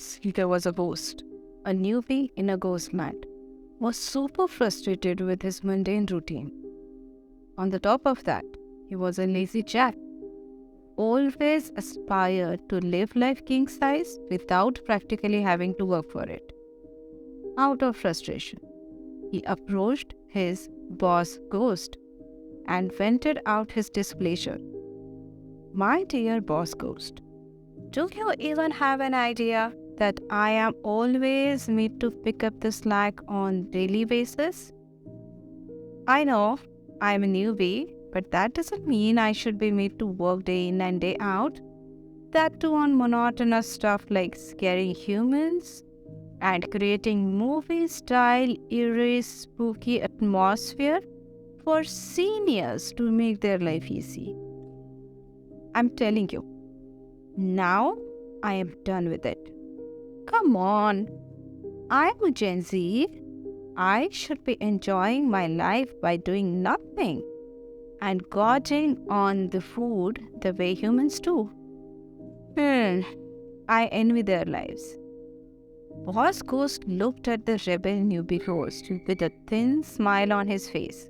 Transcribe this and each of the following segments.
once there was a ghost. A newbie in a ghost mat was super frustrated with his mundane routine. On the top of that, he was a lazy jack, always aspired to live life king size without practically having to work for it. Out of frustration, he approached his boss ghost and vented out his displeasure. My dear boss ghost, do you even have an idea that I am always made to pick up the slack on daily basis? I know I am a newbie, but that doesn't mean I should be made to work day in and day out. That too on monotonous stuff like scaring humans and creating movie-style eerie spooky atmosphere for seniors to make their life easy. I'm telling you, now I am done with it. Come on, I am a Gen Z. I should be enjoying my life by doing nothing and gorging on the food the way humans do. I envy their lives. Boss Ghost looked at the rebel newbie ghost with a thin smile on his face.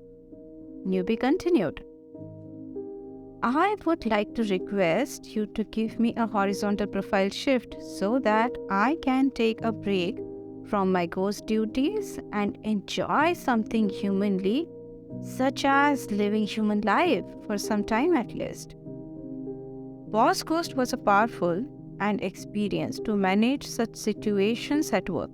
Newbie continued, I would like to request you to give me a horizontal profile shift so that I can take a break from my ghost duties and enjoy something humanly, such as living human life for some time at least. Boss Ghost was a powerful and experienced to manage such situations at work.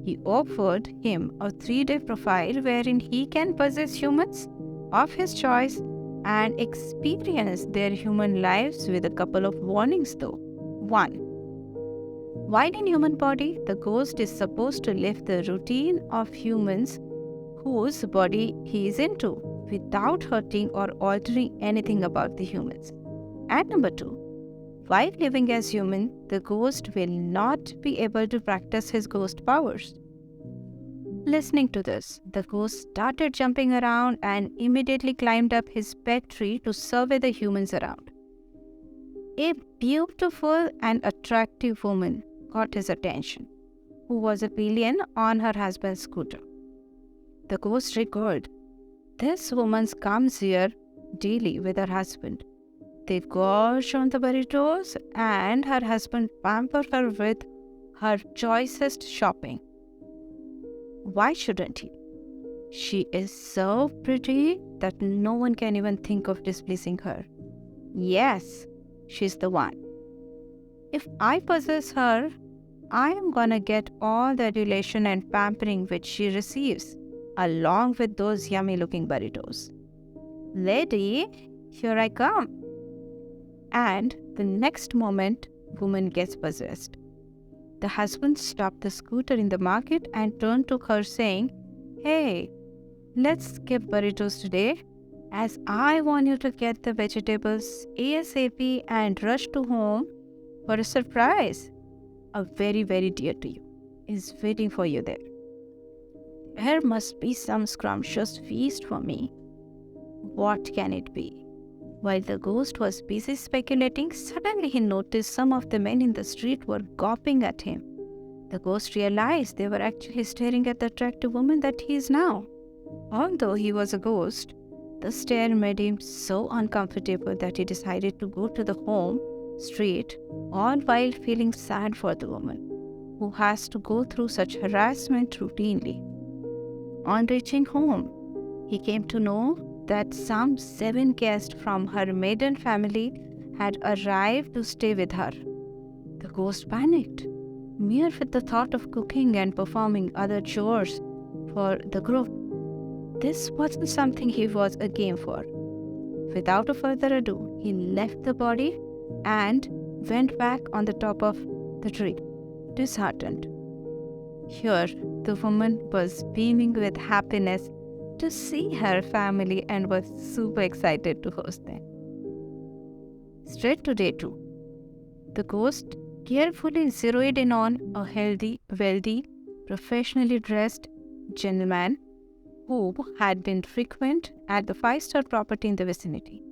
He offered him a 3-day profile wherein he can possess humans of his choice and experience their human lives with a couple of warnings though. 1. While in human body, the ghost is supposed to live the routine of humans whose body he is into without hurting or altering anything about the humans. And number 2, while living as human, the ghost will not be able to practice his ghost powers. Listening to this, the ghost started jumping around and immediately climbed up his pet tree to survey the humans around. A beautiful and attractive woman caught his attention, who was a pillion on her husband's scooter. The ghost recalled, this woman comes here daily with her husband. They gorge on the burritos and her husband pampers her with her choicest shopping. Why shouldn't he? She is so pretty that no one can even think of displeasing her. Yes, she's the one. If I possess her, I am gonna get all the adulation and pampering which she receives, along with those yummy looking burritos. Lady, here I come. And the next moment, woman gets possessed. The husband stopped the scooter in the market and turned to her saying, hey, let's skip burritos today, as I want you to get the vegetables ASAP and rush to home for a surprise. A very, very dear to you is waiting for you there. There must be some scrumptious feast for me. What can it be? While the ghost was busy speculating, suddenly he noticed some of the men in the street were gawping at him. The ghost realized they were actually staring at the attractive woman that he is now. Although he was a ghost, the stare made him so uncomfortable that he decided to go to the home street, all while feeling sad for the woman, who has to go through such harassment routinely. On reaching home, he came to know that some 7 guests from her maiden family had arrived to stay with her. The ghost panicked, mere with the thought of cooking and performing other chores for the group. This wasn't something he was a game for. Without a further ado, he left the body and went back on the top of the tree, disheartened. Here, the woman was beaming with happiness to see her family and was super excited to host them. Straight to day 2. The ghost carefully zeroed in on a healthy, wealthy, professionally dressed gentleman who had been frequent at the 5-star property in the vicinity.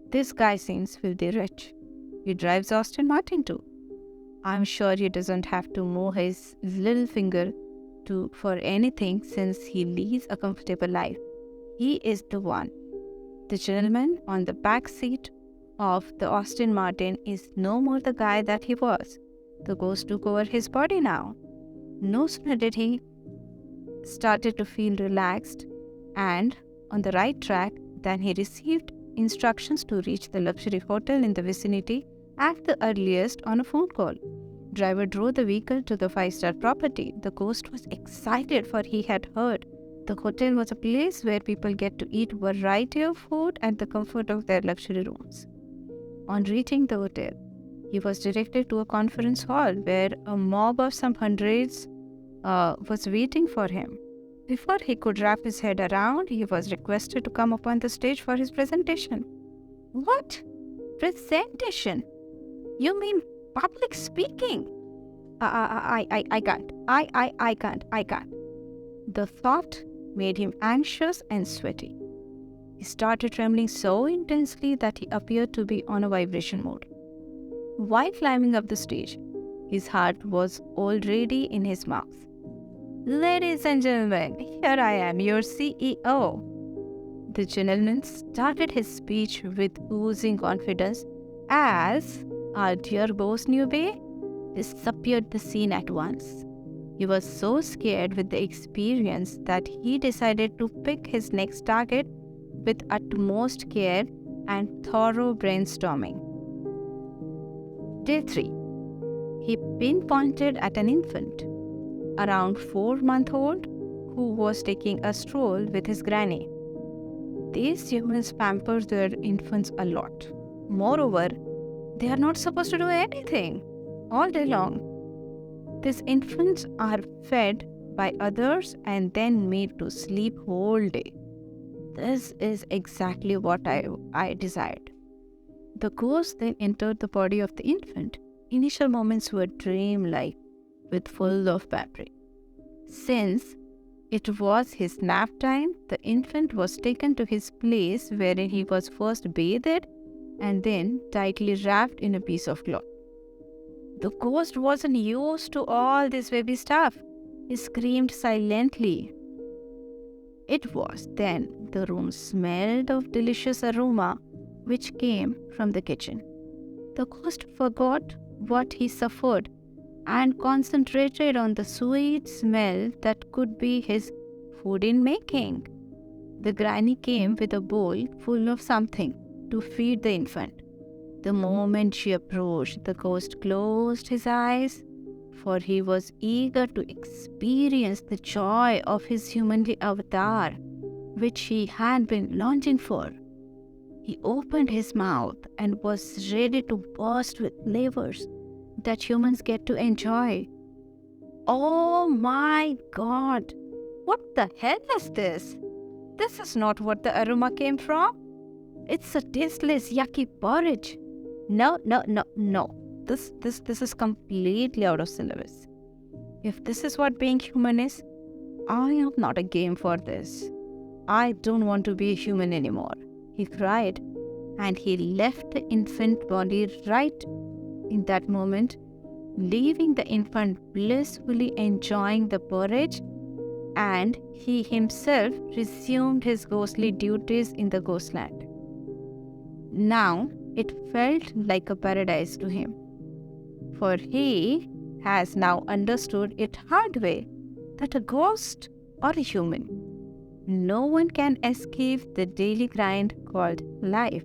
This guy seems filthy rich. He drives Aston Martin too. I'm sure he doesn't have to move his little finger for anything since he leads a comfortable life. He is the one. The gentleman on the back seat of the Aston Martin is no more the guy that he was. The ghost took over his body now. No sooner did he started to feel relaxed and on the right track than he received instructions to reach the luxury hotel in the vicinity at the earliest on a phone call. Driver drove the vehicle to the five-star property. The ghost was excited for he had heard the hotel was a place where people get to eat variety of food at the comfort of their luxury rooms. On reaching the hotel, he was directed to a conference hall where a mob of some hundreds was waiting for him. Before he could wrap his head around, he was requested to come up on the stage for his presentation. What? Presentation? You mean public speaking? I can't. I can't. The thought made him anxious and sweaty. He started trembling so intensely that he appeared to be on a vibration mode. While climbing up the stage, his heart was already in his mouth. Ladies and gentlemen, here I am, your CEO. The gentleman started his speech with oozing confidence as our dear boss Newbie disappeared the scene at once. He was so scared with the experience that he decided to pick his next target with utmost care and thorough brainstorming. Day 3. He pinpointed at an infant, around 4-month-old, who was taking a stroll with his granny. These humans pamper their infants a lot. Moreover, they are not supposed to do anything all day long. These infants are fed by others and then made to sleep whole day. This is exactly what I desired. The ghost then entered the body of the infant. Initial moments were dreamlike, with full of pampering. Since it was his nap time, the infant was taken to his place wherein he was first bathed and then tightly wrapped in a piece of cloth. The ghost wasn't used to all this baby stuff. He screamed silently. It was then the room smelled of delicious aroma which came from the kitchen. The ghost forgot what he suffered and concentrated on the sweet smell that could be his food in making. The granny came with a bowl full of something to feed the infant. The moment she approached, the ghost closed his eyes, for he was eager to experience the joy of his humanly avatar, which he had been longing for. He opened his mouth and was ready to burst with flavors that humans get to enjoy. Oh my God! What the hell is this? This is not what the aroma came from. It's a tasteless, yucky porridge. No. This is completely out of syllabus. If this is what being human is, I am not a game for this. I don't want to be a human anymore, he cried, and he left the infant body right in that moment, leaving the infant blissfully enjoying the porridge, and he himself resumed his ghostly duties in the ghostland. Now it felt like a paradise to him, for he has now understood it hard way that a ghost or a human, no one can escape the daily grind called life.